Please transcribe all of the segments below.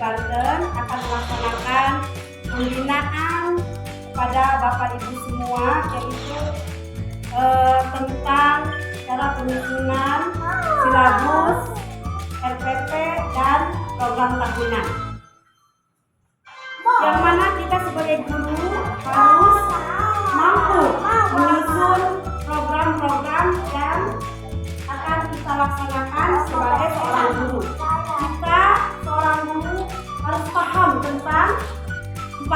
Banten akan melaksanakan pembinaan kepada Bapak Ibu semua, yaitu tentang cara penyusunan silabus, RPP, dan program tahunan. Yang mana kita sebagai guru harus mampu menyusun program-program yang akan kita laksanakan sebagai seorang guru. Kita seorang guru harus paham tentang 4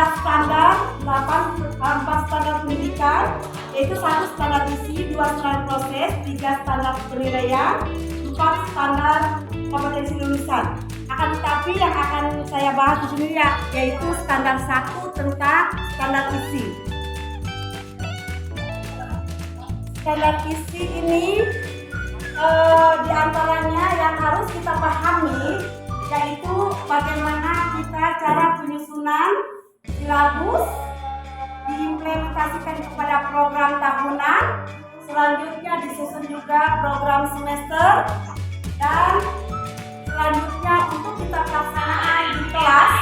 standar pendidikan, yaitu 1 standar isi, 2 standar proses, 3 standar penilaian, 4 standar kompetensi lulusan. Akan tetapi yang akan saya bahas di sini yaitu standar 1 tentang standar isi. Standar isi ini diantaranya yang harus kita pahami yaitu bagaimana kita cara penyusunan silabus diimplementasikan kepada program tahunan, selanjutnya disusun juga program semester, dan selanjutnya untuk kita pelaksanaan di kelas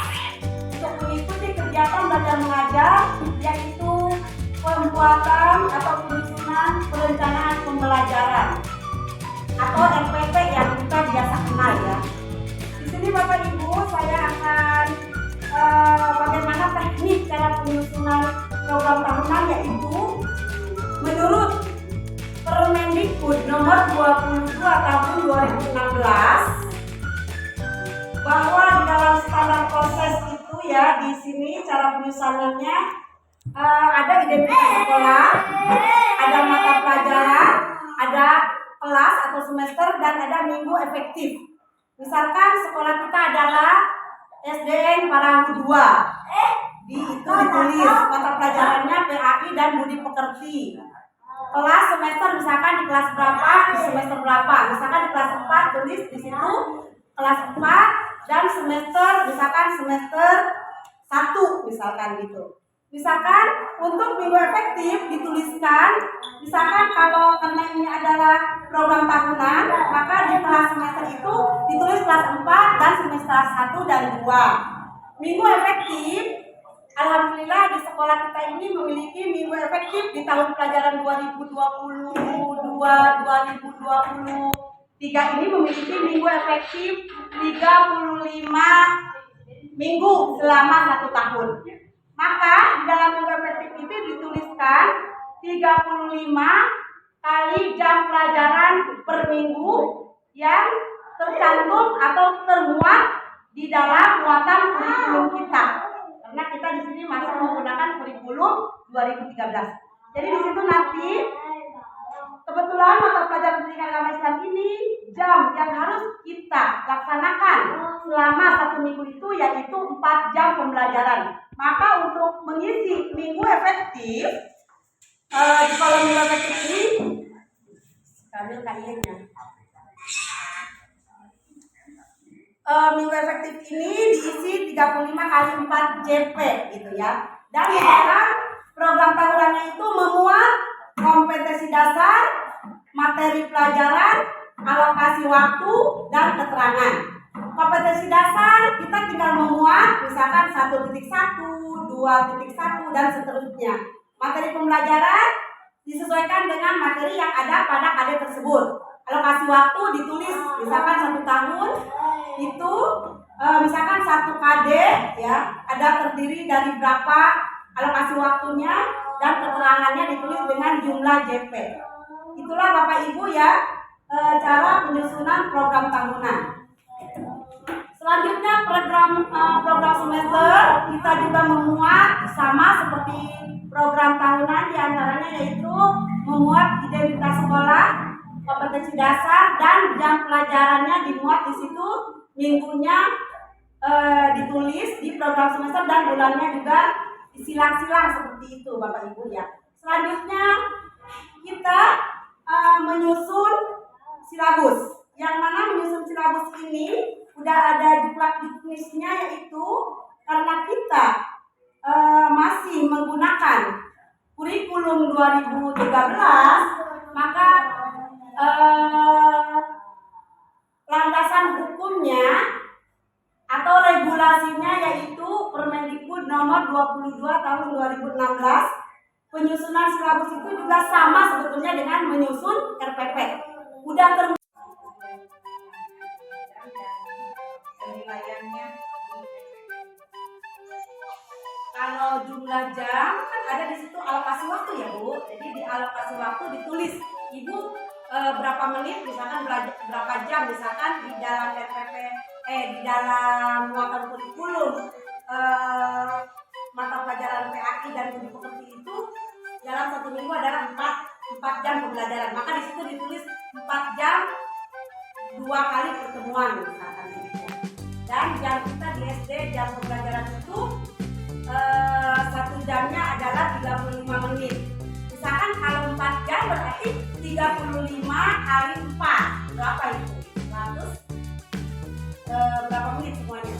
untuk mengikuti kegiatan belajar mengajar, yaitu pembuatan atau penyusunan perencanaan pembelajaran atau RPP yang kita biasa kenal ya. Di sini Bapak Ibu saya akan bagaimana teknik cara penyusunan program tahunan, yaitu menurut Permendikbud nomor 22 tahun 2016 bahwa di dalam standar proses itu ya, di sini cara penyusunannya ada identitas sekolah, ada mata pelajaran, ada kelas atau semester, dan ada minggu efektif. Misalkan sekolah kita adalah SDN Parahu 2, itu ditulis mata pelajarannya PAI dan Budi Pekerti. Kelas semester misalkan di kelas berapa, di semester berapa. Misalkan di kelas 4 tulis di situ kelas 4, dan semester misalkan semester 1 misalkan gitu. Misalkan untuk minggu efektif dituliskan, misalkan kalau karena ini adalah program tahunan, maka di kelas semester itu ditulis kelas 4 dan semester 1 dan 2. Minggu efektif, alhamdulillah di sekolah kita ini memiliki minggu efektif di tahun pelajaran 2022-2023 ini memiliki minggu efektif 35 minggu selama 1 tahun. Maka di dalam minggu efektif itu dituliskan 35 kali jam pelajaran per minggu yang tercantum atau termuat di dalam muatan kurikulum kita. Karena kita di sini masih menggunakan kurikulum 2013. Jadi di situ nanti kebetulan mata pelajaran pendidikan agama Islam ini jam yang harus kita laksanakan selama 1 minggu itu yaitu 4 jam pembelajaran. Maka untuk mengisi minggu efektif di kolom minggu efektif ini ambil kayaknya. Minggu efektif ini diisi 35 kali 4 JP gitu ya. Dan di dalam program tahunannya itu memuat kompetensi dasar, materi pelajaran, alokasi waktu, dan keterangan. Kompetensi dasar kita tinggal memuat misalkan 1.1, 2.1, dan seterusnya. Materi pembelajaran disesuaikan dengan materi yang ada pada KD tersebut. Alokasi waktu ditulis misalkan 1 tahun itu misalkan 1 KD ya ada terdiri dari berapa alokasi waktunya, dan keterangannya ditulis dengan jumlah JP. Itulah Bapak Ibu ya cara penyusunan program tahunan. Selanjutnya program semester kita juga memuat sama seperti program tahunan, diantaranya yaitu memuat identitas sekolah, kompetensi dasar, dan jam pelajarannya dimuat di situ, minggunya ditulis di program semester, dan bulannya juga disilang-silang seperti itu Bapak Ibu ya. Selanjutnya kita menyusun silabus, yang mana menyusun silabus ini udah ada jiplak juknisnya, yaitu karena kita masih menggunakan kurikulum 2013, maka landasan hukumnya atau regulasi sama sebetulnya dengan menyusun RPP. Udah penilaiannya. Kalau jumlah jam kan ada di situ alokasi waktu ya Bu. Jadi di alokasi waktu ditulis Ibu berapa menit, misalkan berapa jam, misalkan di dalam RPP di dalam muatan kurikulum mata pelajaran PAI dan budi pekerti itu dalam 1 minggu adalah 4 jam pembelajaran. Maka di situ ditulis 4 jam 2 kali pertemuan misalkan gitu. Dan jam kita di SD jam pembelajaran itu 1 jamnya adalah 35 menit. Misalkan kalau 4 jam berarti 35 kali 4 berapa itu? 100 berapa menit semuanya?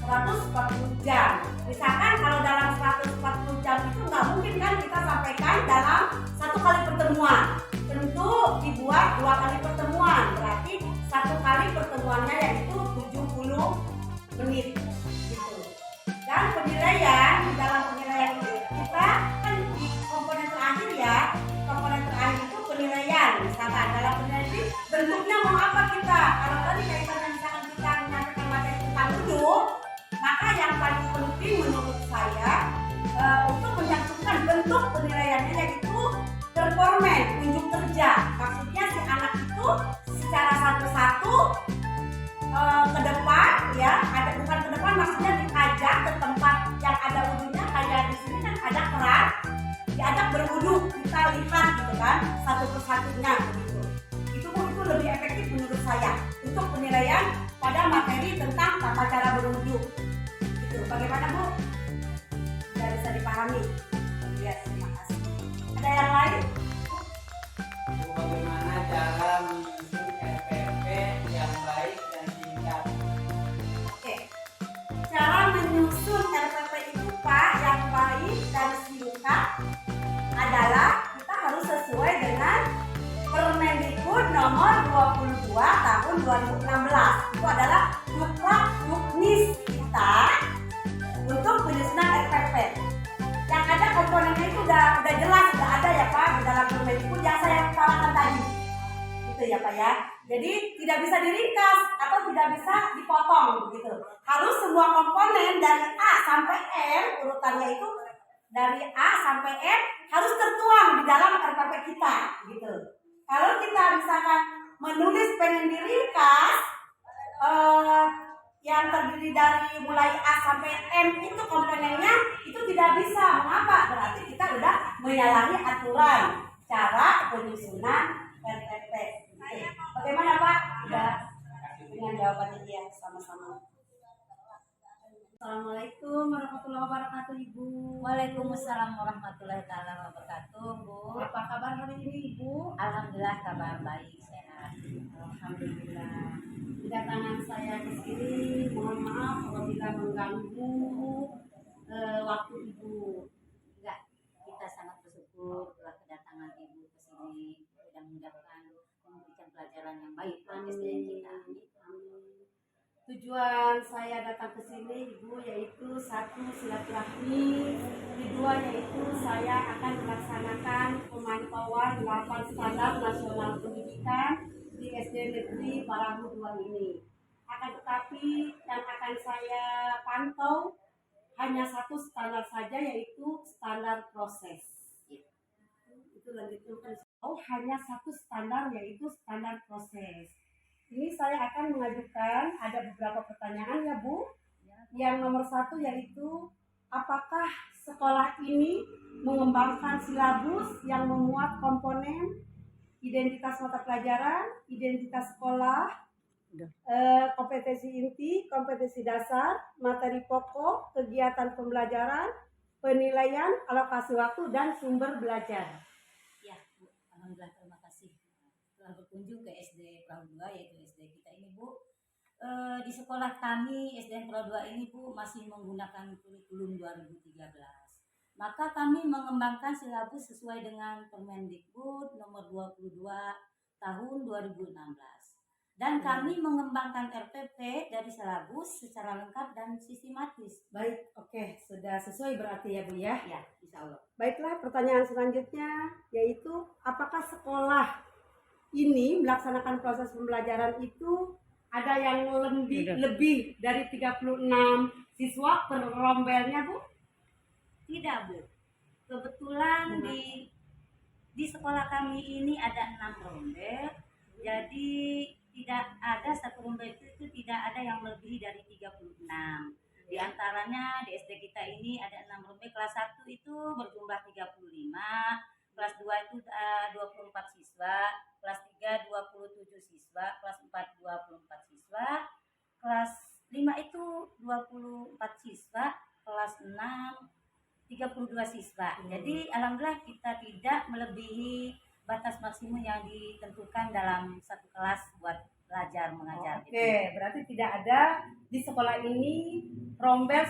140 jam. Misalkan kalau dalam 140 jam itu nggak mungkin kan kita sampaikan dalam 1 kali pertemuan. Tentu dibuat 2 kali pertemuan. Berarti 1 kali pertemuannya yaitu 70 menit. Gitu. Dan penilaian, di dalam penilaian ini kita kan di komponen terakhir ya. Komponen terakhir itu penilaian. Misalkan dalam penilaian ini bentuknya mau apa kita? Kalau tadi kaitannya misalkan kita menyampaikan materi tentang duduk, maka yang paling penting menurut saya untuk mencantumkan bentuk penilaiannya yaitu performan, unjuk kerja. Maksudnya si anak itu secara satu-satu ke depan ya, ada bukan ke depan maksudnya diajak ke tempat yang ada wudhunya, kayak di sini kan ada keran, diajak berwudhu, kita lihat gitu kan satu persatunya begitu. Itu lebih efektif menurut saya untuk penilaian pada materi tentang tata cara berwudhu. Gitu. Bagaimana Bu? Sudah bisa dipahami? Ya, terima kasih. Ada yang lain? Bagaimana cara menyusun RPP yang baik dan singkat? Oke. Cara menyusun RPP itu Pak yang baik dan singkat adalah kita harus sesuai dengan Permendikbud nomor 22 tahun 2016. Itu adalah Duklat Duknis kita untuk penyusunan RPP. Yang ada komponennya itu udah jelas, sudah ada ya Pak di dalam Permendikbud yang saya utarakan tadi. Gitu ya Pak ya. Jadi tidak bisa diringkas atau tidak bisa dipotong begitu. Harus semua komponen dari A sampai M, urutannya itu dari A sampai M harus tertuang di dalam RPP kita gitu. Kalau kita misalkan menulis pengen diringkas yang terdiri dari mulai A sampai M itu komponennya itu tidak bisa. Mengapa? Berarti kita udah menyalahi aturan cara penyusunan RPP. Bagaimana Pak? Sudah dengan jawabannya dia sama-sama. Assalamualaikum warahmatullahi wabarakatuh Ibu. Waalaikumsalam warahmatullahi wabarakatuh Bu. Apa kabar hari ini Ibu? Alhamdulillah kabar baik, sehat. Alhamdulillah. Kedatangan saya ke sini, mohon maaf apabila mengganggu waktu Ibu. Enggak, kita sangat bersyukur telah kedatangan Ibu ke sini. Mudah-mudahan memberikan pelajaran yang baik bagi SDN kita. Tujuan saya datang ke sini Ibu yaitu 1 silaturahmi, kedua yaitu saya akan melaksanakan pemantauan 8 standar nasional pendidikan di SD Negeri Parahu 2 ini. Akan tetapi yang akan saya pantau hanya 1 standar saja yaitu standar proses. Itu lanjutkan. Hanya 1 standar yaitu standar proses. Ini saya akan mengajukan ada beberapa pertanyaan ya Bu. Yang nomor 1 yaitu apakah sekolah ini mengembangkan silabus yang memuat komponen identitas mata pelajaran, identitas sekolah, kompetensi inti, kompetensi dasar, materi pokok, kegiatan pembelajaran, penilaian, alokasi waktu, dan sumber belajar. Ya, Bu. Alhamdulillah, terima kasih telah berkunjung ke SD Perahu 2 yaitu SD kita ini Bu. Di sekolah kami SDN Perahu 2 ini Bu masih menggunakan kurikulum 2013. Maka kami mengembangkan silabus sesuai dengan Permendikbud nomor 22 tahun 2016. Dan kami mengembangkan RPP dari silabus secara lengkap dan sistematis. Baik, oke, sudah sesuai berarti ya Bu ya. Ya, insya Allah. Baiklah, pertanyaan selanjutnya yaitu apakah sekolah ini melaksanakan proses pembelajaran itu ada yang lebih dari 36 siswa per rombelnya Bu? Tidak, Bu. Kebetulan di sekolah kami ini ada 6 rombel. Jadi tidak ada satu rombel itu tidak ada yang melebihi dari 36. Di antaranya di SD kita ini ada 6 rombel. Kelas 1 itu berjumlah 35, kelas 2 itu 24 siswa, kelas 3 27 siswa, kelas 4 24 siswa, kelas 5 itu 24 siswa, kelas 6 32 siswa. Jadi alhamdulillah kita tidak melebihi batas maksimum yang ditentukan dalam satu kelas buat belajar mengajar. Oke, berarti tidak ada di sekolah ini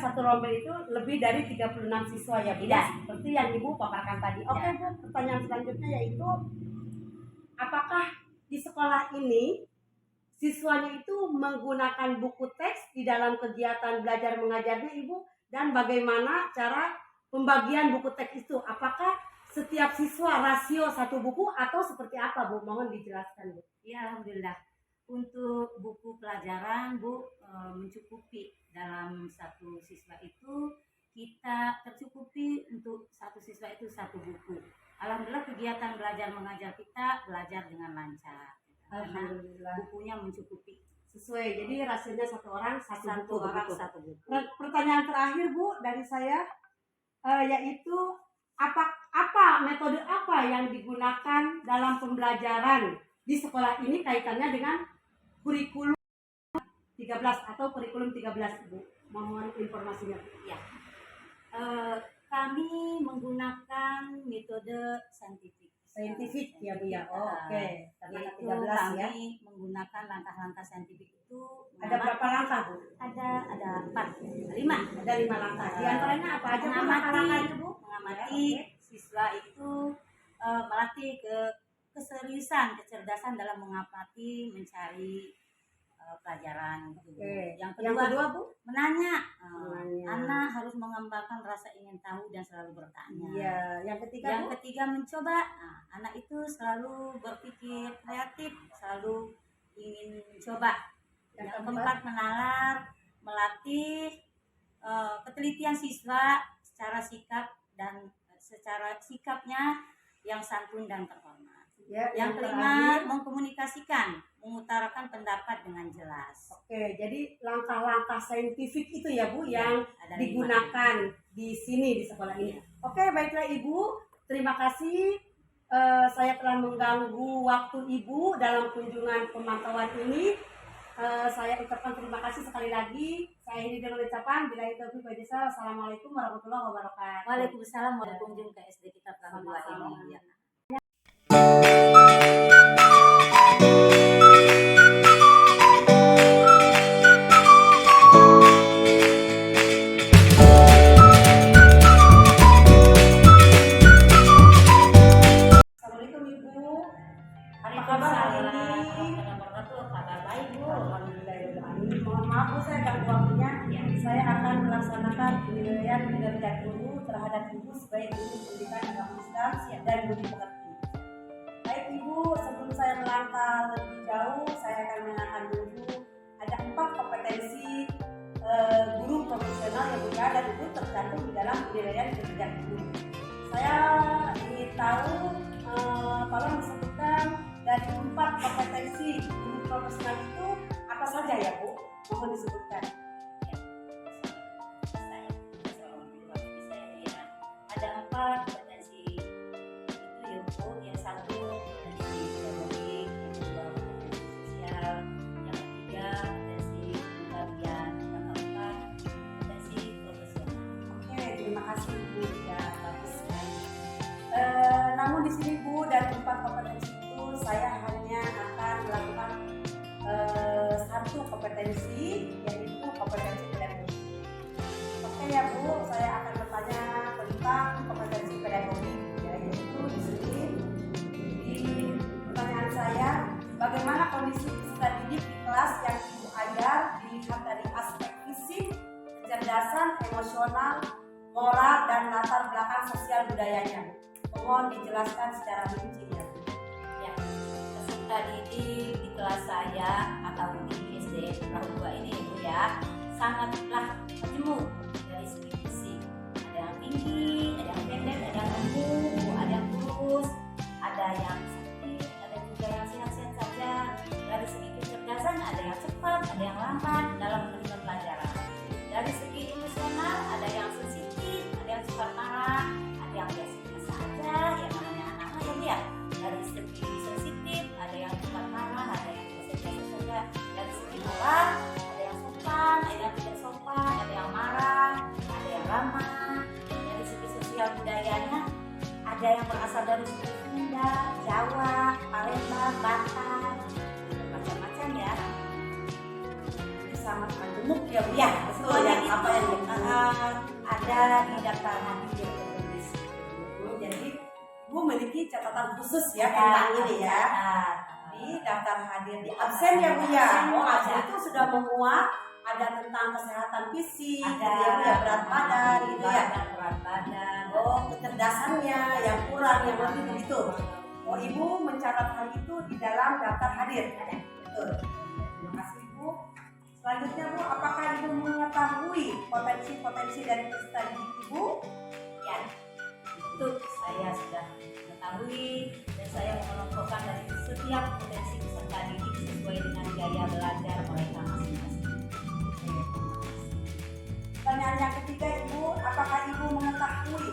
satu rombel itu lebih dari 36 siswa ya Bu? Tidak. Seperti yang Ibu paparkan tadi. Oke Bu, pertanyaan selanjutnya yaitu apakah di sekolah ini siswanya itu menggunakan buku teks di dalam kegiatan belajar mengajarnya Ibu? Dan bagaimana cara pembagian buku teks itu? Apakah setiap siswa rasio satu buku atau seperti apa Bu? Mohon dijelaskan Bu. Ya alhamdulillah. Untuk buku pelajaran Bu mencukupi dalam satu siswa itu kita tercukupi untuk satu siswa itu satu buku. Alhamdulillah kegiatan belajar mengajar kita belajar dengan lancar. Alhamdulillah. Bukunya mencukupi. Sesuai. Jadi rasionya satu orang satu buku. Satu buku. Pertanyaan terakhir Bu dari saya yaitu apa metode apa yang digunakan dalam pembelajaran di sekolah ini kaitannya dengan kurikulum 13 atau kurikulum 13 Bu? Mohon informasinya. Ya. Kami menggunakan metode saintifik ya Bu ya. Oh, oke. Karena Yaitu 13 ya. kami menggunakan langkah-langkah saintifik itu. Ada berapa langkah Bu? Ada 5. Ada 5 langkah. Di antaranya apa aja Bu langkah-langkah itu Bu? Mengamati siswa itu melatih keseriusan, kecerdasan dalam mengamati, mencari pelajaran. Oke. Yang kedua Bu? menanya. Menanya. Anak harus mengembangkan rasa ingin tahu dan selalu bertanya. Iya. Yang ketiga Bu? Ketiga mencoba. Anak itu selalu berpikir kreatif, selalu ingin mencoba. Yang keempat menalar, melatih ketelitian siswa secara sikap dan secara sikapnya yang santun dan terhormat. Ya, yang kelima mengkomunikasikan, mengutarakan pendapat dengan jelas. Oke, jadi langkah-langkah saintifik itu ya Bu yang ada digunakan di sini di sekolah ini. Oke, baiklah Ibu, terima kasih. Saya telah mengganggu waktu Ibu dalam kunjungan pemantauan ini. Saya ucapkan terima kasih sekali lagi. Saya ini dengan ucapan billahi taufiq wal hidayah. Assalamualaikum warahmatullahi wabarakatuh. Waalaikumsalam berkunjung ke SD kita Perahu 2 ini. Ya. Assalamualaikum Ibu. Apa kabar hari ini? Kabar baik Bu. Alhamdulillahirrahmanirrahim. Mohon maaf Bu, saya ganggu waktunya. Saya akan melaksanakan penilaian kinerja guru terhadap Ibu sebagai guru pendidikan agama Islam dan budi pekerti. Baik Ibu, sebelum saya melangkah lebih jauh, saya akan menanyakan dulu ada 4 kompetensi guru profesional yang Bu ya, dan itu tercantum di dalam penilaian kinerja guru. Saya ingin tahu tolong disebutkan dari 4 kompetensi guru profesional itu apa saja ya Bu? Mohon disebutkan. Ada 4 kompetensi itu ya Bu. Yang satu kompetensi pedagogik, yang kedua kompetensi sosial, yang ketiga kompetensi pengabdian, yang keempat kompetensi profesional. Oke, terima kasih Bu, ya bagus sekali. Namun di sini Bu, dari 4 kompetensi itu saya hanya akan melakukan 1 kompetensi, yaitu bagaimana kondisi peserta didik di kelas yang Ibu ajar dilihat dari aspek fisik, kecerdasan, emosional, moral, dan latar belakang sosial budayanya. Mohon dijelaskan secara rinci ya. Ya, peserta didik di kelas saya atau di SD Perahu 2 ini Ibu ya, sangatlah majemuk dari segi fisik. Ada yang tinggi, ada yang pendek, ada yang gemuk, ada yang kurus, ada yang sakit, ada juga yang sehat-sehat saja. Dari segi kecerdasan ada yang cepat, ada yang lambat dalam menerima pelajaran. Dari segi emosional ada yang sensitif, ada yang suka marah, ada yang biasa-biasa aja, yang namanya anak-anak ya Bu ya. Dari segi sensitif ada yang suka marah, ada yang biasa-biasa saja. Dari segi moral ada yang sopan, ada yang tidak sopan, ada yang marah, ada yang ramah. Dari segi sosial budayanya ada yang berasal dari suku Sunda, Jawa, Palembang, Batak, macam-macam ya. Sangat majemuk ya Bu ya. Betul Semuanya ya, apa yang ada di daftar hadir tertulis. jadi Bu memiliki catatan khusus ya Ada tentang ini ya. catatan. Di daftar hadir di absen ya Bu ya. Absen, Oh, absen ada. itu sudah memuat ada tentang kesehatan fisik, Ada gitu ya Bu ya, berat badan gitu ya. berat badan. Oh, kecerdasannya yang kurang yang lebih begitu. Oh, Ibu mencatat hal itu di dalam daftar hadir. Ada. Betul. Terima kasih Ibu. Selanjutnya Bu, apakah Ibu mengetahui potensi-potensi dari peserta didik Ibu? Ya, itu saya sudah mengetahui dan saya mengelompokkan dari setiap potensi peserta didik sesuai dengan gaya belajar mereka masing-masing. Pertanyaan yang ketiga Ibu, apakah Ibu mengetahui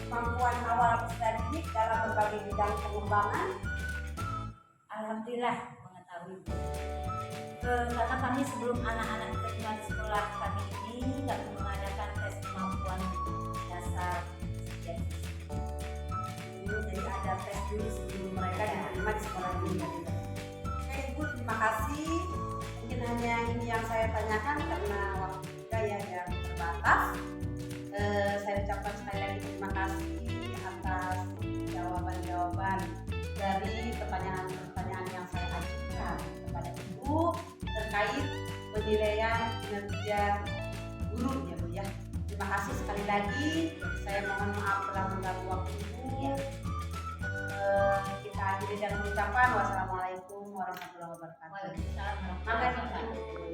kemampuan awal peserta didik dalam berbagai bidang pengembangan? Alhamdulillah mengetahui. Karena kami sebelum anak-anak diterima di sekolah kami ini nggak mengadakan tes kemampuan dasar dan Jadi ada tes dulu sebelum mereka diterima di sekolah ini. Oke Ibu, terima kasih. Mungkin hanya ini yang saya tanyakan karena waktu kita ya yang terbatas. Saya ucapkan sekali lagi terima kasih atas jawaban-jawaban dari pertanyaan-pertanyaan yang saya ajukan kepada Ibu terkait penilaian kinerja guru ya Bu ya. Terima kasih sekali lagi. Saya mohon maaf telah mengganggu waktu Ibu. Kita akhiri dengan ucapan wassalamualaikum warahmatullahi wabarakatuh. Waalaikumsalam warahmatullahi Makasih wabarakatuh. Ibu.